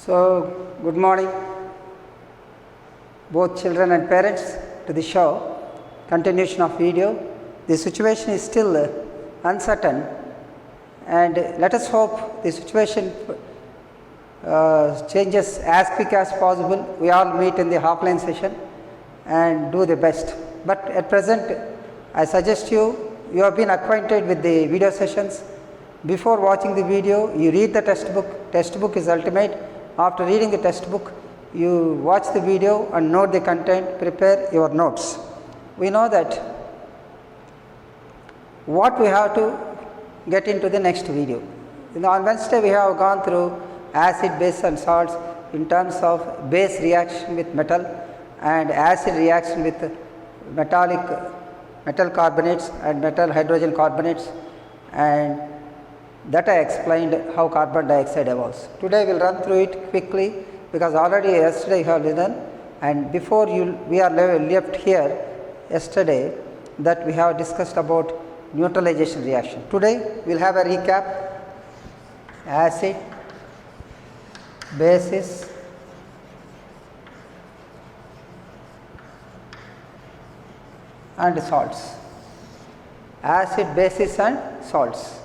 So, good morning, both children and parents, to the show. Continuation of video. The situation is still uncertain, and let us hope the situation changes as quick as possible. We all meet in the offline session and do the best. But at present, I suggest you have been acquainted with the video sessions. Before watching the video, you read the textbook. Textbook is ultimate. After reading the textbook, you watch the video and note the content, prepare your notes. We know that what we have to get into the next video. On Wednesday, we have gone through acid, base and salts in terms of base reaction with metal and acid reaction with metal carbonates and metal hydrogen carbonates, and that I explained how carbon dioxide evolves. Today we will run through it quickly because already yesterday you have done, and before we are left here yesterday that we have discussed about neutralization reaction. Today we will have a recap: acid, bases, and salts. Acid, bases and salts.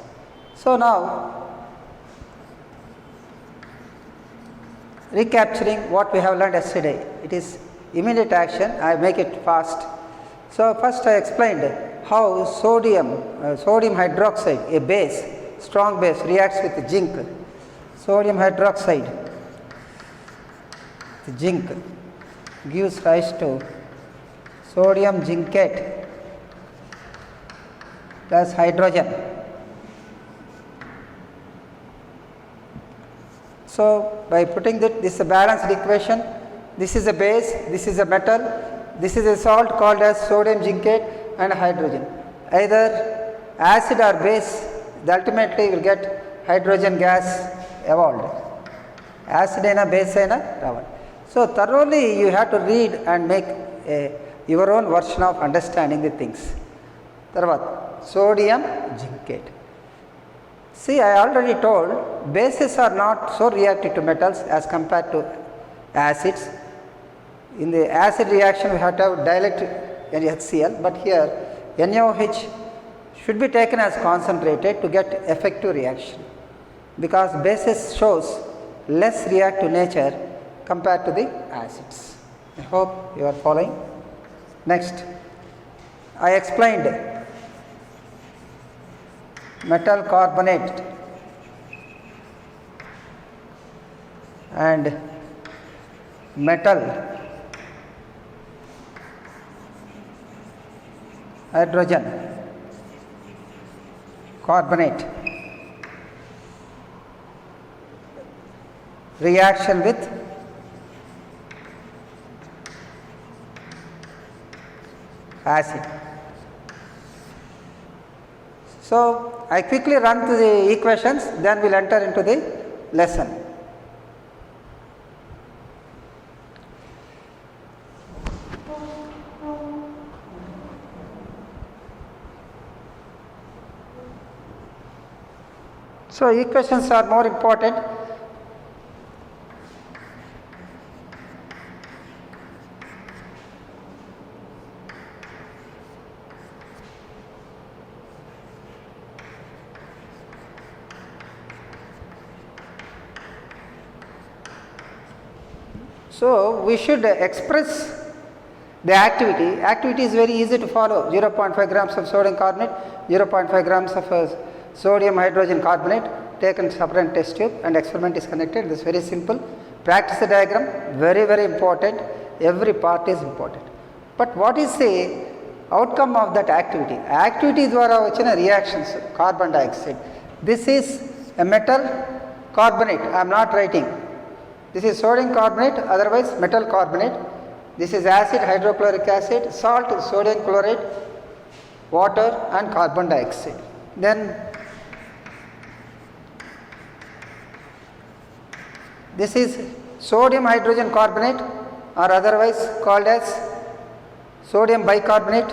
So, now recapturing what we have learned yesterday, it is immediate action. I make it fast. So, first I explained how sodium hydroxide, a base, strong base, reacts with zinc. Sodium hydroxide, zinc, gives rise to sodium zincate plus hydrogen. So, by putting this is a balanced equation, this is a base, this is a metal, this is a salt called as sodium zincate and hydrogen. Either acid or base, ultimately will get hydrogen gas evolved. Acid and a base and a. So, thoroughly you have to read and make your own version of understanding the things. Tarvat, sodium zincate. See, I already told bases are not so reactive to metals as compared to acids. In the acid reaction we have to have dilute HCl, but here NaOH should be taken as concentrated to get effective reaction, because bases shows less reactive nature compared to the acids. I hope you are following. Next, I explained metal carbonate and metal hydrogen carbonate reaction with acid. So, I quickly run through the equations, then we will enter into the lesson. So, equations are more important. So, we should express the activity. Activity is very easy to follow: 0.5 grams of sodium carbonate, 0.5 grams of sodium hydrogen carbonate taken separate test tube, and experiment is connected. This is very simple. Practice the diagram, very important. Every part is important. But what is the outcome of that activity? Activity dwara vachina reactions, carbon dioxide. This is a metal carbonate. I am not writing. This is sodium carbonate, otherwise metal carbonate. This is acid, hydrochloric acid, salt, sodium chloride, water and carbon dioxide. Then this is sodium hydrogen carbonate, or otherwise called as sodium bicarbonate.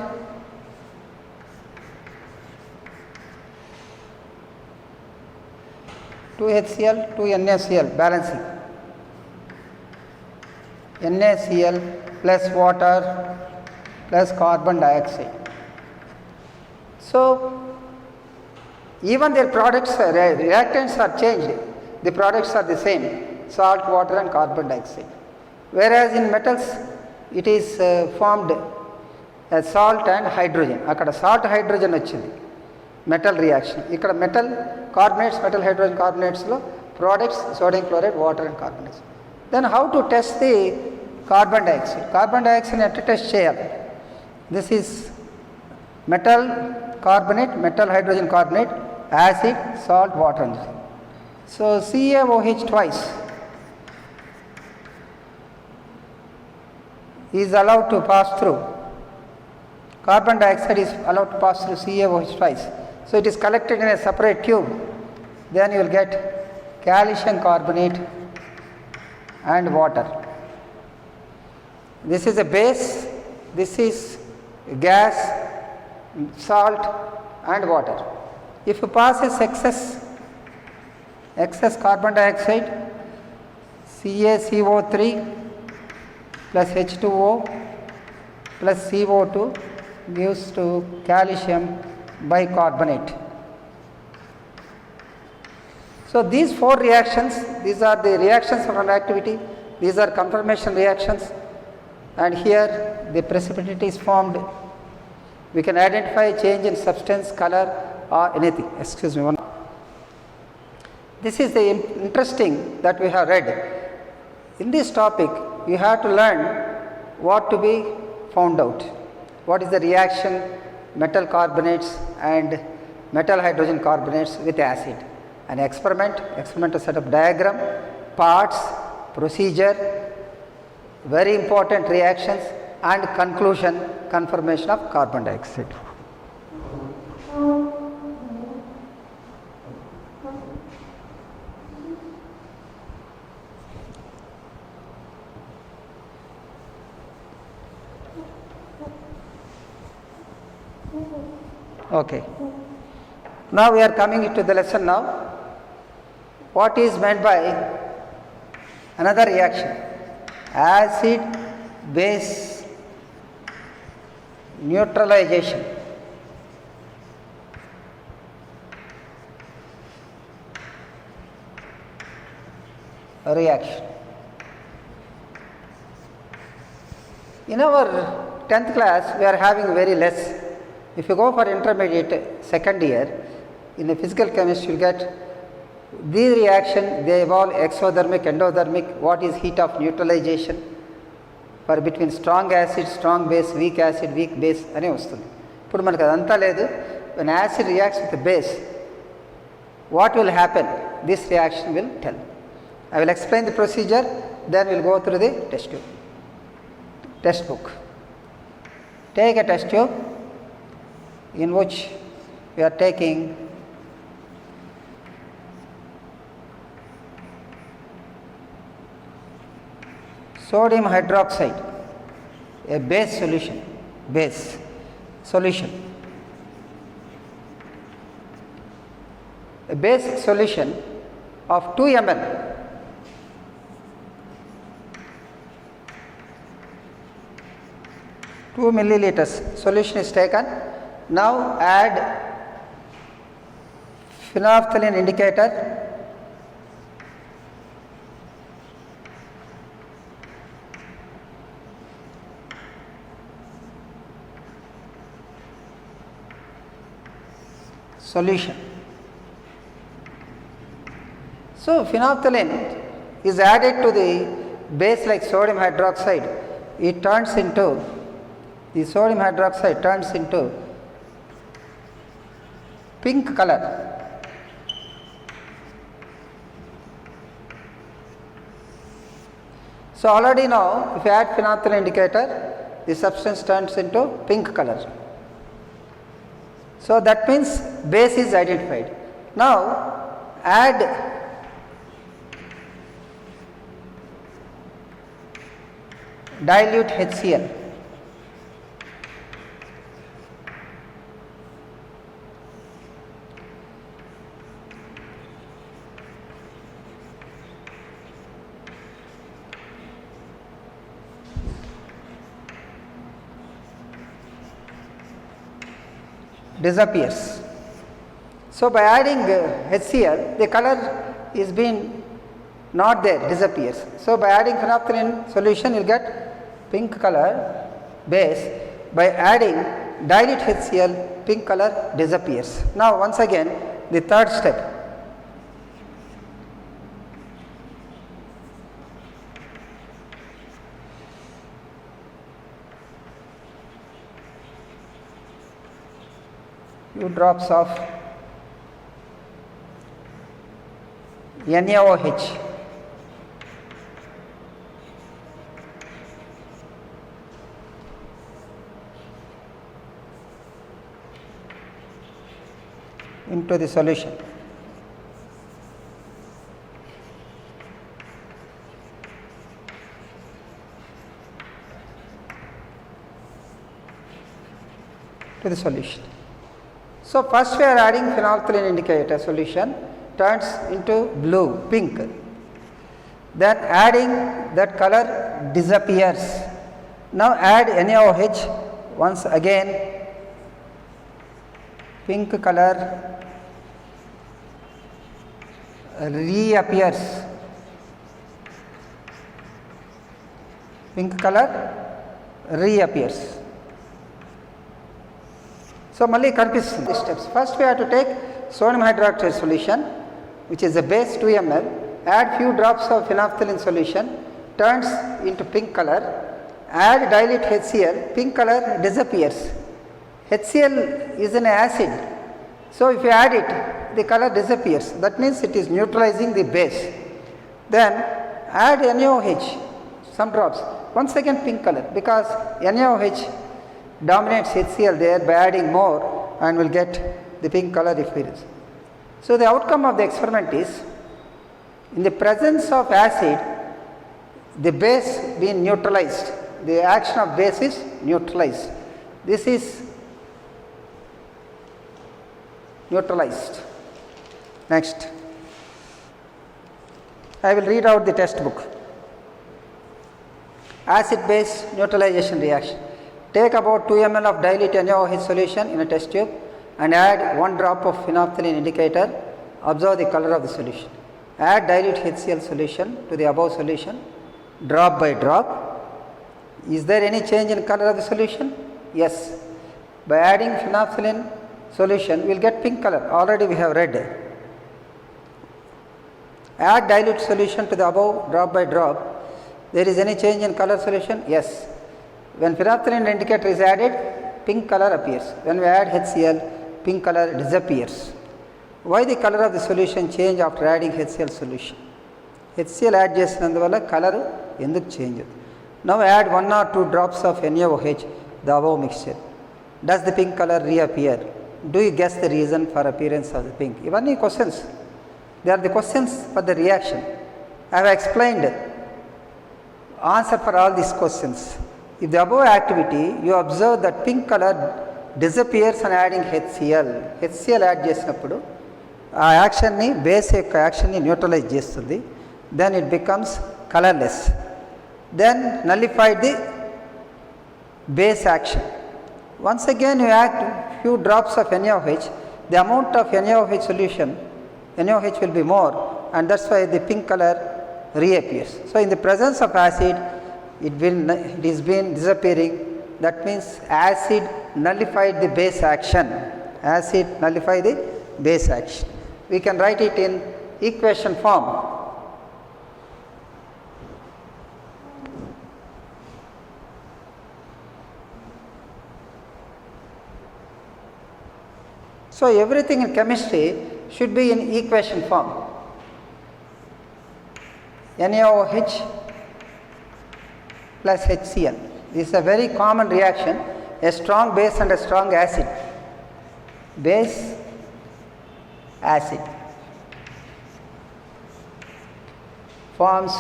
Two HCl, two NaCl, balancing. NaCl plus water plus carbon dioxide. So even their products, reactants are changed. The products are the same, salt, water and carbon dioxide. Whereas in metals, it is formed as salt and hydrogen. Akkada salt hydrogen vachindi metal reaction. Ikkada metal carbonates, metal hydrogen carbonates lo products sodium chloride, water and carbon dioxide. Then how to test the carbon dioxide? Carbon dioxide etta test cheyali. This is metal carbonate, metal hydrogen carbonate, acid, salt, water. So CaOH twice is allowed to pass through. Carbon dioxide is allowed to pass through CaOH twice. So it is collected in a separate tube. Then you will get calcium carbonate and water. This is a base, this is gas, salt and water. If you passes excess carbon dioxide, CaCO3 plus H2O plus CO2 gives to calcium bicarbonate. So these four reactions, these are the reactions of reactivity, these are conformation reactions, and here the precipitate is formed. We can identify change in substance, color or anything. Excuse me. This is the interesting that we have read. In this topic, you have to learn what to be found out. What is the reaction metal carbonates and metal hydrogen carbonates with acid? An experimental setup diagram, parts, procedure, very important reactions and conclusion, conformation of carbon dioxide. Okay. Now we are coming into the lesson now. What is meant by another reaction? Acid base neutralization. A reaction. In our 10th class, we are having very less. If you go for intermediate second year, in the physical chemistry, you get these reaction, they evolve exothermic, endothermic, what is heat of neutralization for between strong acid, strong base, weak acid, weak base అని వస్తుంది. ఇప్పుడు మనకు అదంతా లేదు. When acid reacts with the base, what will happen? This reaction will tell. I will explain the procedure, then we will go through the test tube. Test book. Take a test tube in which we are taking sodium hydroxide, a base solution, a base solution of 2 ml. Two milliliters solution is taken. Now add phenolphthalein indicator, solution. So phenolphthalein is added to the base like sodium hydroxide. It turns into, the sodium hydroxide turns into pink color. So already now, if you add phenolphthalein indicator, the substance turns into pink color. So that means base is identified. Now add dilute HCl. disappears. So by adding HCl, the color is being not there, disappears. So by adding phenolphthalein solution, you will get pink color base. By adding dilute HCl, pink color disappears. Now once again, the third step. Few drops of NaOH. Into the solution. To the solution. So first we are adding phenolphthalein indicator solution, turns into blue, pink. Then adding that color disappears. Now add NaOH once again, pink color reappears. Pink color reappears. So malli kanipistundi steps. First we have to take sodium hydroxide solution, which is a base 2 ml, add few drops of phenolphthalein solution, turns into pink color, add dilute HCl, pink color disappears. HCl is an acid, so if you add it, the color disappears. That means it is neutralizing the base. Then add NaOH, some drops, once again pink color, because NaOH dominates HCl there. By adding more, and will get the pink color appearance. So the outcome of the experiment is, in the presence of acid, the base being neutralized, the action of base is neutralized. This is neutralized. Next, I will read out the test book. Acid base neutralization reaction. Take about 2 ml of dilute NaOH solution in a test tube and add 1 drop of phenolphthalein indicator. Observe the color of the solution. Add dilute HCl solution to the above solution, drop by drop. Is there any change in color of the solution? Yes. By adding phenolphthalein solution, we will get pink color. Already we have read. Add dilute solution to the above, drop by drop. There is any change in color solution? Yes. When phenolphthalein indicator is added, pink color appears. When we add HCl, pink color disappears. Why the color of the solution change after adding HCl solution? HCl add చేసినందువల్ల color ఎందుకు change? Now add 1 or 2 drops of NaOH, the above mixture. Does the pink color reappear? Do you guess the reason for appearance of the pink? Ivanni questions. They are the questions for the reaction. I have explained answer for all these questions. If the above activity, you observe that pink color disappears on adding HCl. HCl add చేసినప్పుడు ఆ action ని base యొక్క action ని neutralise చేస్తుంది. Then it becomes colorless. Then nullified the base action. Once again you add few drops of NaOH, the amount of NaOH solution, NaOH will be more, and that's why the pink color reappears. So in the presence of acid, it is been disappearing. That means acid nullified the base action. Acid nullify the base action. We can write it in equation form. So everything in chemistry should be in equation form. NaOH plus HCl. This is a very common reaction, a strong base and a strong acid. Base, acid forms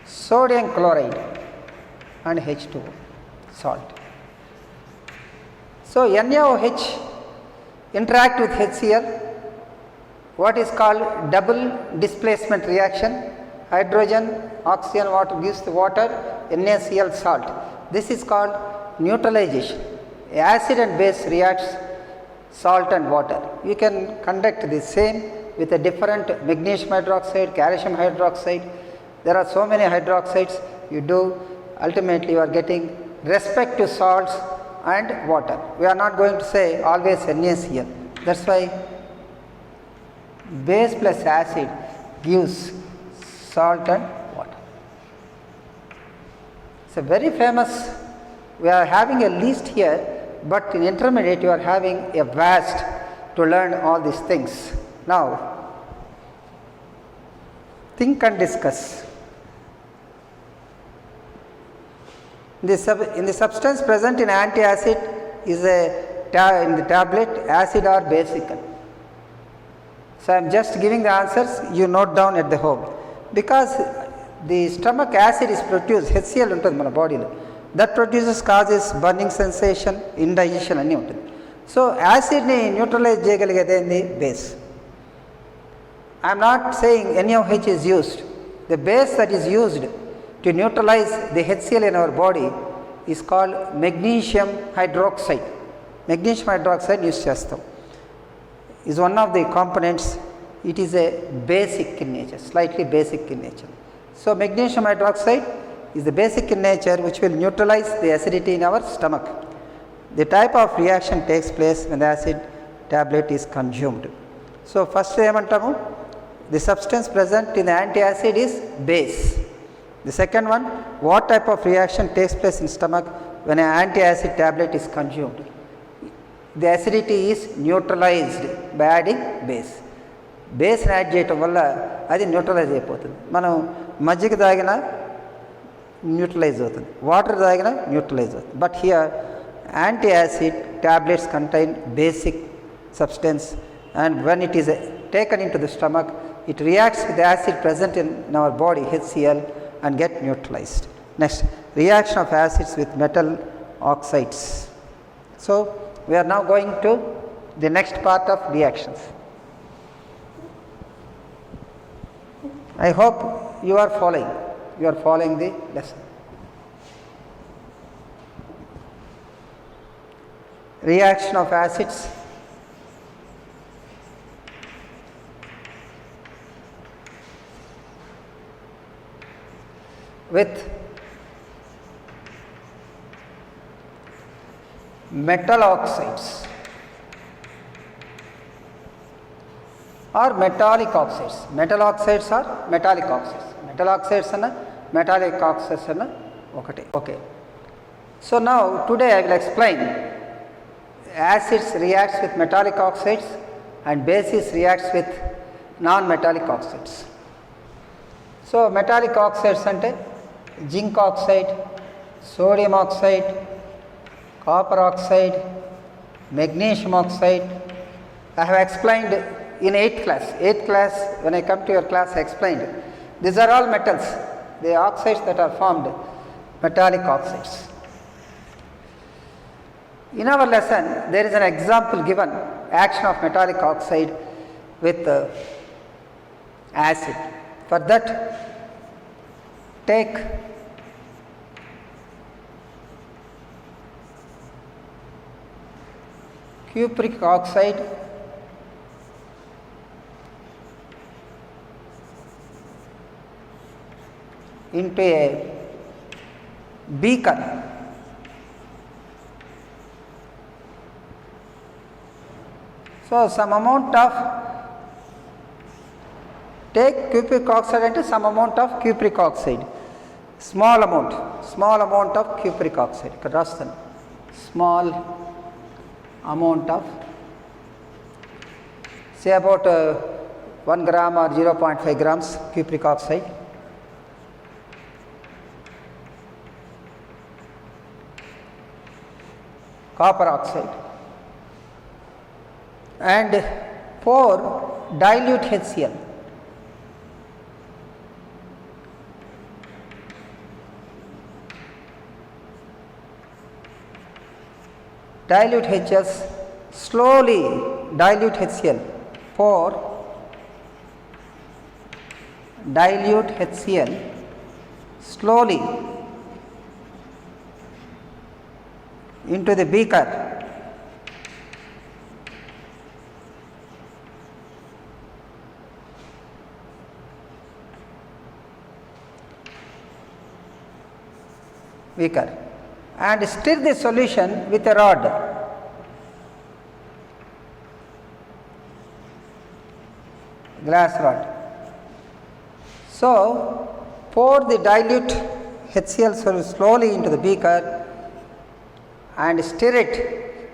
sodium chloride and H2O, salt. So NaOH interact with HCl, what is called double displacement reaction. Hydrogen, oxygen, water gives the water, NaCl, salt. This is called neutralization. Acid and base reacts salt and water. You can conduct the same with a different magnesium hydroxide, calcium hydroxide. There are so many hydroxides you do. Ultimately, you are getting respective salts and water. We are not going to say always NaS here. That's why base plus acid gives salt and water. It's a very famous, we are having a list here, but in intermediate you are having a vast to learn all these things. Now, think and discuss. In the substance present in antacid is in the tablet acid or basic. So, I am just giving the answers, you note down at the home. Because the stomach acid is produced, HCl ఉంటుంది మన బాడీలో, that causes burning sensation, indigestion అన్నీ ఉంటుంది. So యాసిడ్ని neutralise చేయగలిగేది ఏంది? Base. I am not saying NaOH is used. The base that is used to neutralize the HCl in our body is called magnesium hydroxide. Magnesium hydroxide use చేస్తాం. Is one of the components. It is a basic in nature, slightly basic in nature. So magnesium hydroxide is the basic in nature which will neutralize the acidity in our stomach. The type of reaction takes place when the acid tablet is consumed. So first ఏమంటాము? The substance present in the antacid is base. The second one, what type of reaction takes place in stomach when an antacid tablet is consumed? The acidity is neutralized by adding base. బేస్ని add చేయటం వల్ల అది neutralise అయిపోతుంది. మనం మజ్జిగ తాగిన neutralise అవుతుంది, water తాగిన న్యూట్రలైజ్ అవుతుంది. But here anti acid tablets contain basic substance and when it is taken into the stomach, it reacts with the acid present in our body, HCl, and get neutralized. Next, reaction of acids with metal oxides. So we are now going to the next part of reactions. I hope you are following the lesson. Reaction of acids with metal oxides or metallic oxides. Metal oxides or metallic oxides. Metal oxides and metallic oxides and okay. So now today I will explain acids reacts with metallic oxides and bases reacts with non-metallic oxides. So metallic oxides ante zinc oxide, sodium oxide, copper oxide, magnesium oxide. I have explained in 8th class. 8th class, when I come to your class, I explained. These are all metals, the oxides that are formed, metallic oxides. In our lesson, there is an example given, action of metallic oxide with acid. For that, take cupric oxide into a beaker. So some amount of, take cupric oxide into some amount of cupric oxide, small amount of cupric oxide. Ikkada rastanu, small amount of, say about 1 gram or 0.5 grams cupric oxide. Copper oxide, and pour dilute HCl. Dilute HCl, slowly dilute HCl. Pour dilute HCl slowly into the beaker beaker, and stir the solution with a rod. Glass rod. So, pour the dilute HCl slowly into the beaker and stir it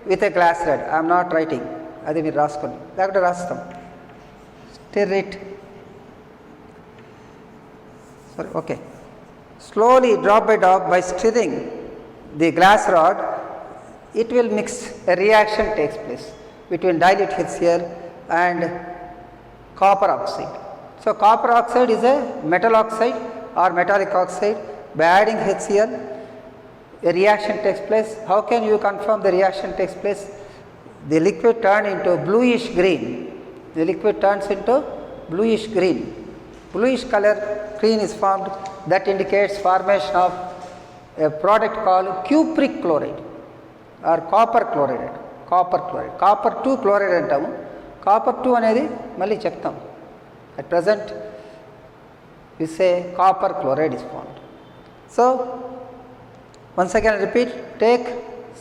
with a glass rod. I am not writing. అది మీరు రాసుకోండి, లేకపోతే రాస్తాం. Stir it. Sorry, okay. Slowly, drop by drop, by stirring the glass rod, it will mix. A reaction takes place between dilute HCl and copper oxide. So, copper oxide is a metal oxide or metallic oxide. By adding HCl, a reaction takes place. How can you confirm the reaction takes place? The liquid turns into bluish green. The liquid turns into bluish green. Bluish color green is formed. That indicates formation of a product called cupric chloride or copper chloride. Copper chloride. Copper 2 chloride అంటాము. Copper 2 అనేది మళ్ళీ చెప్తాం. At present we say copper chloride is formed. So, once again I repeat, take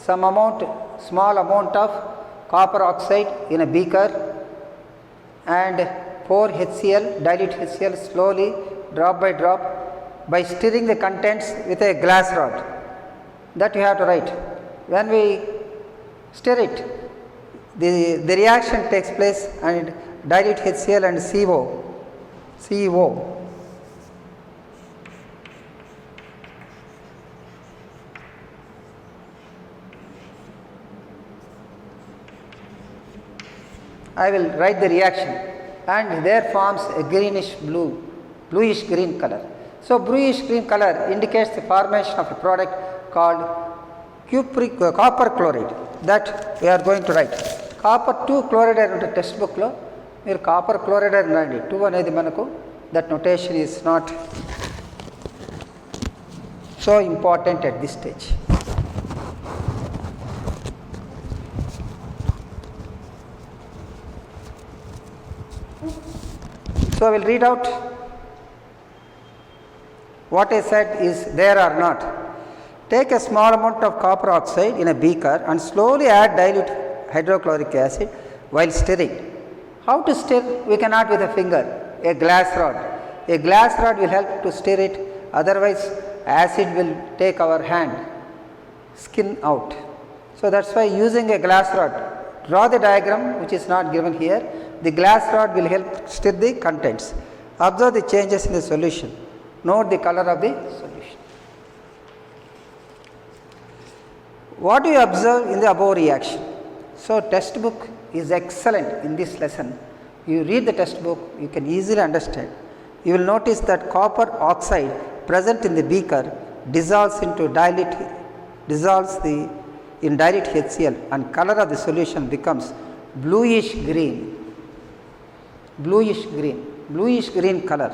some amount, small amount of copper oxide in a beaker and pour HCl, dilute HCl slowly, drop by drop, by stirring the contents with a glass rod. That you have to write. When we stir it, the reaction takes place and dilute HCl and CO. I will write the reaction and there forms a bluish green color. So, bluish green color indicates the formation of a product called copper chloride that we are going to write. Copper 2 chloride అంటే text బుక్లో మీరు copper chloride అని రండి. 2 అనేది మనకు that notation is not so important at this stage. So, I will read out what I said is there or not. Take a small amount of copper oxide in a beaker and slowly add dilute hydrochloric acid while stirring. How to stir? We cannot with a finger, a glass rod. A glass rod will help to stir it, otherwise acid will take our hand, skin out. So, that is why using a glass rod, draw the diagram which is not given here. The glass rod will help stir the contents. Observe the changes in the solution. Note the color of the solution. What do you observe in the above reaction? So, textbook is excellent in this lesson. You read the textbook, you can easily understand. You will notice that copper oxide present in the beaker dissolves in dilute HCl and color of the solution becomes bluish green color.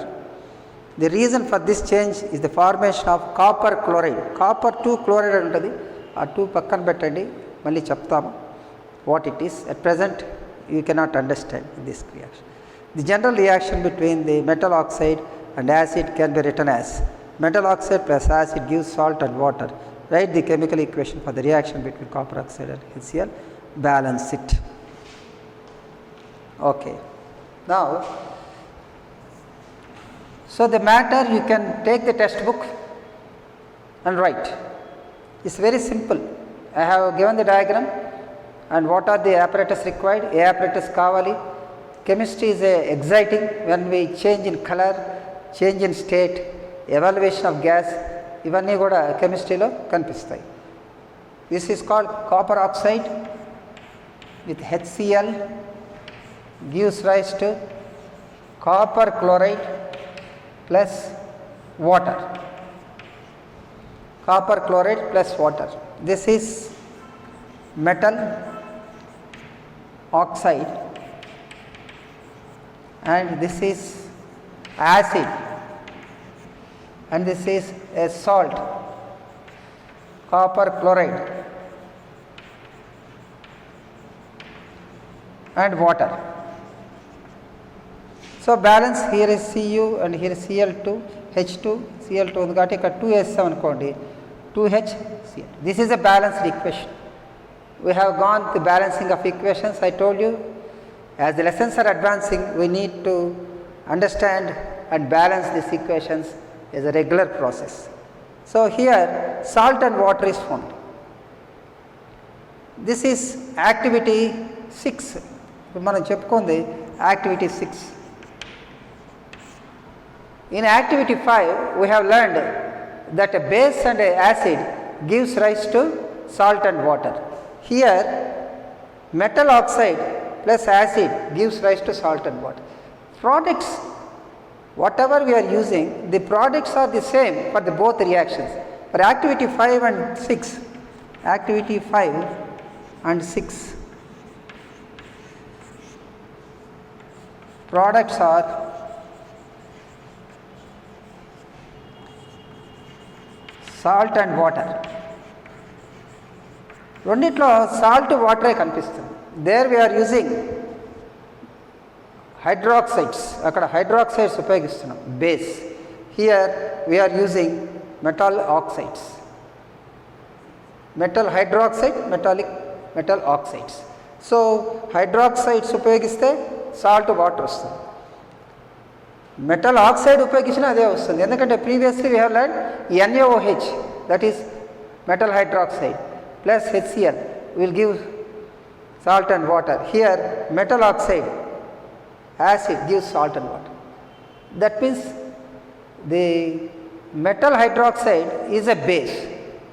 The reason for this change is the formation of copper chloride. Copper 2 chloride untadi. ఆ 2 పక్కన పెట్టండి, మళ్ళీ చెప్తాము what it is. At present you cannot understand this reaction. The general reaction between the metal oxide and acid can be written as metal oxide plus acid gives salt and water. Write the chemical equation for the reaction between copper oxide and HCl. Balance it. Okay. Now, so the matter you can take the textbook and write. It's very simple. I have given the diagram and what are the apparatus required. A apparatus kavali. Chemistry is exciting when we change in color, change in state, evaluation of gas, ఇవన్నీ కూడా కెమిస్ట్రీలో కనిపిస్తాయి. This is called copper oxide with HCl gives rise to copper chloride plus water. Copper chloride plus water. This is metal oxide and this is acid and this is a salt, copper chloride and water. So, balance here is Cu and here is Cl2, H2, Cl2 ఉంది కాబట్టి ఇక్కడ 2 వేస్తాం అనుకోండి, 2HCl. This is a balanced equation. We have gone to balancing of equations. I told you, as the lessons are advancing, we need to understand and balance these equations as a regular process. So here salt and water is found. This is activity 6. మనం చెప్పుకుంది activity 6. In activity 5, we have learned that a base and an acid gives rise to salt and water. Here metal oxide plus acid gives rise to salt and water. Products, whatever we are using, the products are the same for the both reactions. For activity 5 and 6, activity 5 and 6, products are salt and water. రెండిట్లో salt వాటరే కనిపిస్తుంది. There we're using hydroxides, అక్కడ hydroxides ఉపయోగిస్తున్నాం base. Here we're using metal oxides, metal hydroxide, metal oxides. So hydroxides ఉపయోగిస్తే salt water వస్తుంది, metal oxide ఉపయోగించినా అదే వస్తుంది. ఎందుకంటే previously we have learn NaOH, that is metal hydroxide, plus HCl will give salt and water. Here metal oxide, acid gives salt and water. That means the metal hydroxide is a base.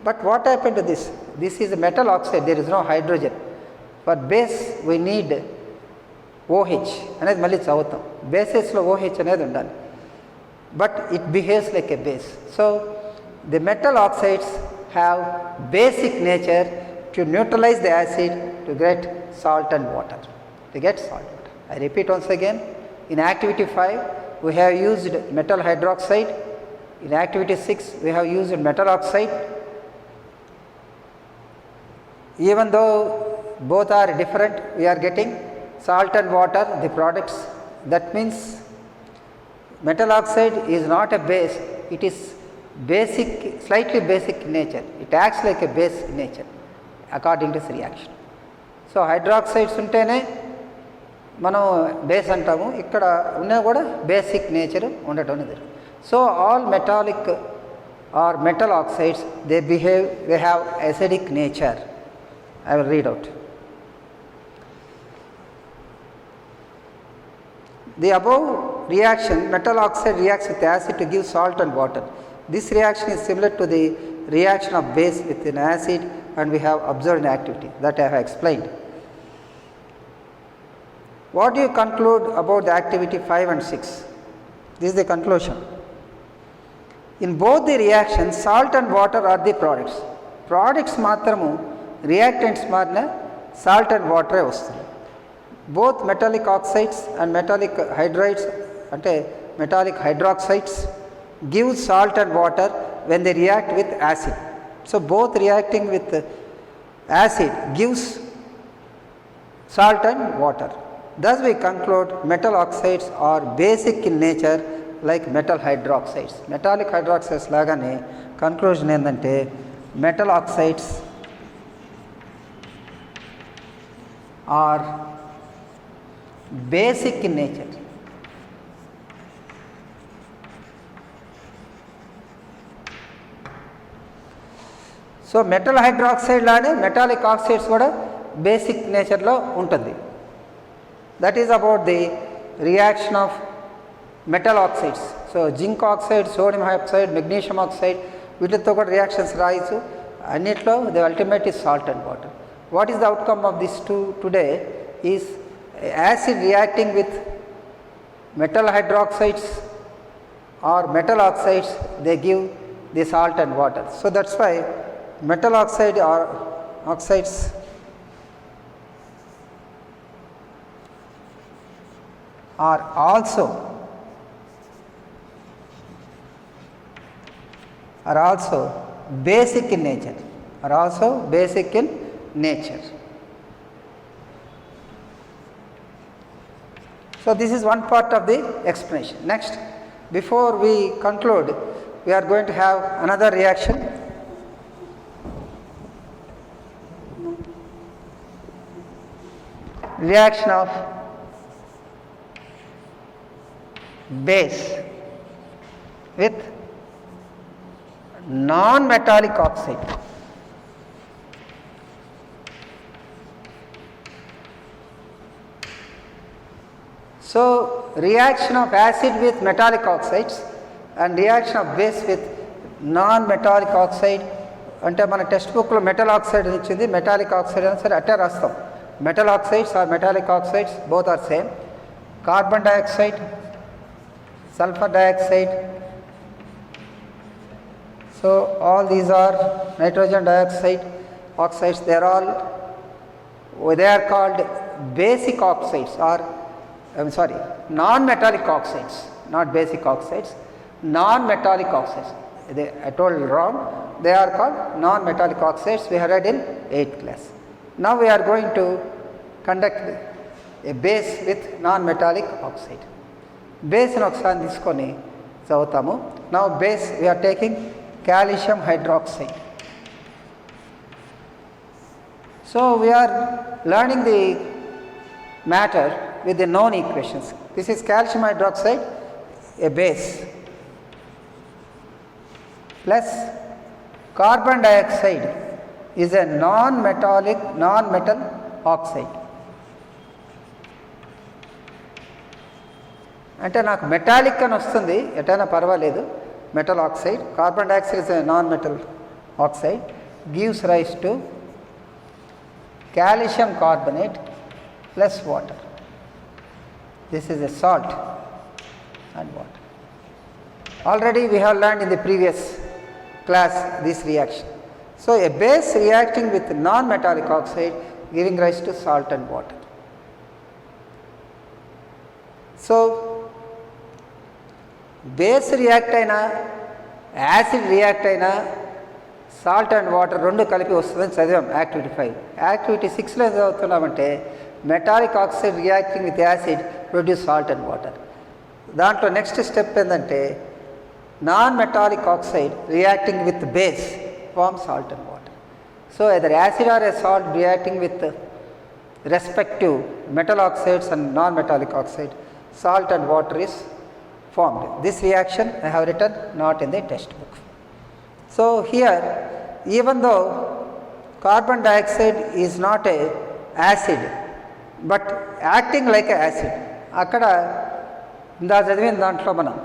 But what happened to this? This is a metal oxide, there is no hydrogen. For base we need OH అనేది మళ్ళీ చదువుతాం. బేసెస్లో OH అనేది ఉండాలి. But it behaves like a base. So the metal oxides have basic nature to neutralize the acid to get salt and water. I repeat once again, in activity 5 we have used metal hydroxide, in activity 6 we have used metal oxide. Even though both are different, we are getting salt and water, the products. That means metal oxide is not a base, it is basic, slightly basic in nature. It acts like a base in nature according to this reaction. So hydroxides ఉంటేనే మనం base అంటాము, ఇక్కడ ఉన్నా కూడా basic nature ఉండటం అనేది. So all metallic are metal oxides they have acidic nature. I will read out. The above reaction, metal oxide reacts with acid to give salt and water. This reaction is similar to the reaction of base with an acid, and we have observed an activity that I have explained. What do you conclude about the activity 5 and 6? This is the conclusion. In both the reactions, salt and water are the products. Products మాత్రము reactants మారిన salt and water వస్తుంది. Both metallic oxides and metallic hydrides అంటే metallic hydroxides give salt and water when they react with acid. So both reacting with acid gives salt and water. Thus we conclude metal oxides are basic in nature like metal hydroxides. Metallic hydroxides లాగానే conclusion ఏంటంటే metal oxides are basic in nature. So metal hydroxide లానే metallic oxides కూడా basic నేచర్లో ఉంటుంది. That is about the reaction of metal oxides. So zinc oxide, sodium hydroxide, magnesium oxide వీటితో కూడా reactions రాయొచ్చు. అన్నిట్లో the ultimate is salt and water. What is the outcome of this today is acid reacting with metal hydroxides or metal oxides, they give the salt and water. So that's why metal oxide or oxides are also basic in nature, So this is one part of the explanation. Next, before we conclude, we are going to have another reaction. reaction of base with non-metallic oxide. So, reaction of acid with metallic oxides and reaction of base with non-metallic oxide అంటే మన టెక్స్ట్ బుక్లో metal oxide ఇచ్చింది, metallic oxide అని సరే అట్టే రాస్తాం. Metal oxides or metallic oxides both are same. Carbon dioxide, sulphur dioxide, so all these are nitrogen dioxide oxides. They are called basic oxides, or non-metallic oxides, not basic oxides, non-metallic oxides. I told wrong. They are called non-metallic oxides. We have read in 8th class. Now we are going to conduct a base with non-metallic oxide. Base ని ఒకసారి తీసుకొని చదువుతాము. Now base we are taking calcium hydroxide. So we are learning the matter with the known equations. This is calcium hydroxide, a base, plus carbon dioxide is a non-metal oxide. అంటే నాకు metallic అని వస్తుంది, ఎటైనా పర్వాలేదు. metal oxide, carbon dioxide is a non-metal oxide, gives rise to calcium carbonate plus water. This is a salt and water. Already we have learned in the previous class this reaction. So a base reacting with non-metallic oxide giving rise to salt and water. So base react అయినా acid react అయినా salt and water రెండు కలిపి వస్తుందని చదివాం activity 5. Activity 6లో చదువుతున్నామంటే metallic oxide reacting with acid produce salt and water. దాంట్లో next step ఏంటంటే non metallic oxide reacting with base form salt and water. So either acid or a salt reacting with respective metal oxides and non metallic oxide, salt and water is formed. This reaction I have written not in the textbook. So here, even though carbon dioxide is not a acid but acting like a acid, అక్కడ ఇందా చదివిన దాంట్లో మనం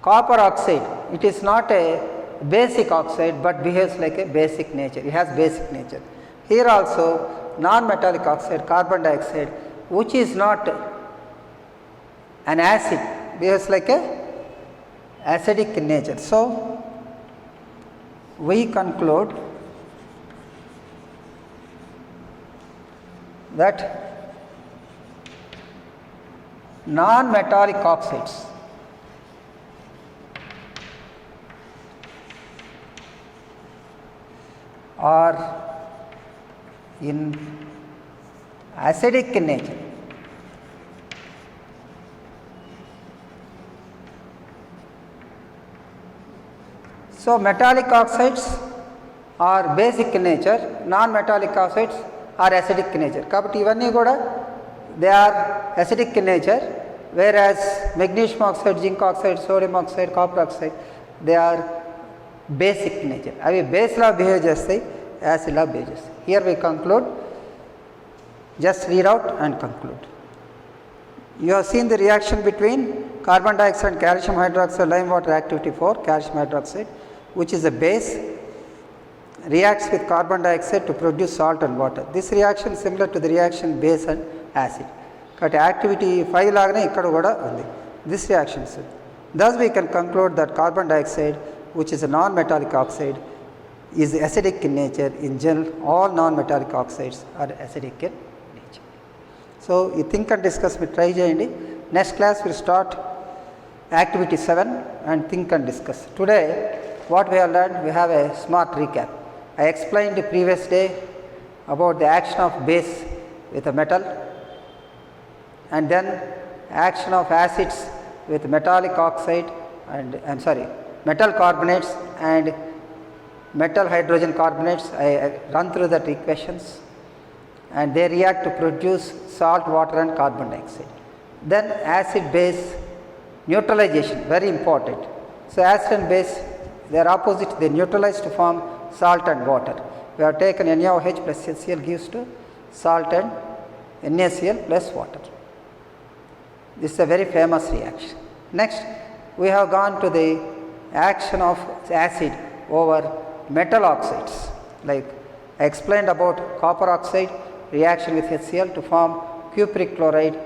copper oxide, it is not a basic oxide but behaves like a basic nature, it has basic nature. Here also non-metallic oxide, carbon dioxide, which is not an acid, behaves like a acidic in nature. So we conclude that non-metallic oxides are in acidic in nature. So metallic oxides are basic in nature, non-metallic oxides are acidic in nature. Kabatti ivanni kuda they are acidic in nature, whereas magnesium oxide, zinc oxide, sodium oxide, copper oxide, they are basic in nature. Avi base la behave chestayi, acid la behave chestayi. Here we conclude. Just read out and conclude. You have seen the reaction between carbon dioxide and calcium hydroxide, lime water, activity 4, calcium hydroxide, which is a base, reacts with carbon dioxide to produce salt and water. This reaction is similar to the reaction base and acid. But activity 5 lagane ikkada kuda undi. This reaction is. Thus we can conclude that carbon dioxide, which is a non-metallic oxide, is acidic in nature. In general, all non-metallic oxides are acidic in nature. So you think and discuss with try cheyandi. Next class we will start activity 7 and think and discuss. Today what we have learned, we have a smart recap. I explained the previous day about the action of base with a metal, and then action of acids with metallic oxide and metal carbonates and metal hydrogen carbonates. I run through that equations, and they react to produce salt, water and carbon dioxide. Then acid base neutralization, very important. So acid and base, they are opposite, they neutralize to form salt and water. We have taken NaOH plus HCl gives to salt and NaCl plus water. This is a very famous reaction. Next, we have gone to the action of acid over metal oxides. Like I explained about copper oxide reaction with HCl to form cupric chloride,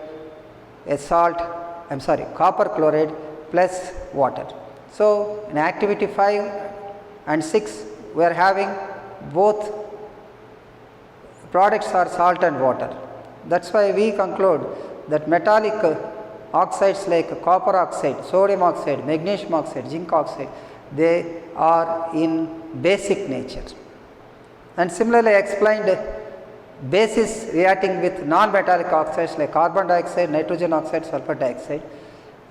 copper chloride plus water. So in activity 5 and 6, we are having both products are salt and water. That's why we conclude that metallic oxides like copper oxide, sodium oxide, magnesium oxide, zinc oxide, they are in basic nature. And similarly I explained bases reacting with non-metallic oxides like carbon dioxide, nitrogen oxide, sulfur dioxide.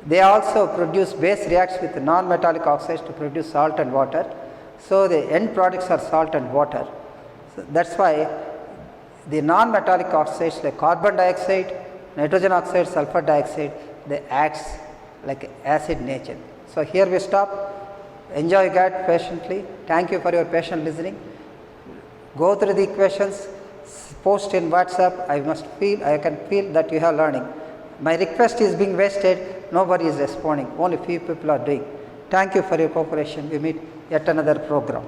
They also produce base reacts with non-metallic oxides to produce salt and water. So the end products are salt and water. So that's why the non-metallic oxides like carbon dioxide, nitrogen oxide, sulfur dioxide, they act like acid nature. So here we stop. Enjoy God patiently. Thank you for your patient listening. Go through the equations, post in WhatsApp. I can feel that you have learning. My request is being wasted. Nobody is responding. Only few people are doing. Thank you for your cooperation. We meet yet another program.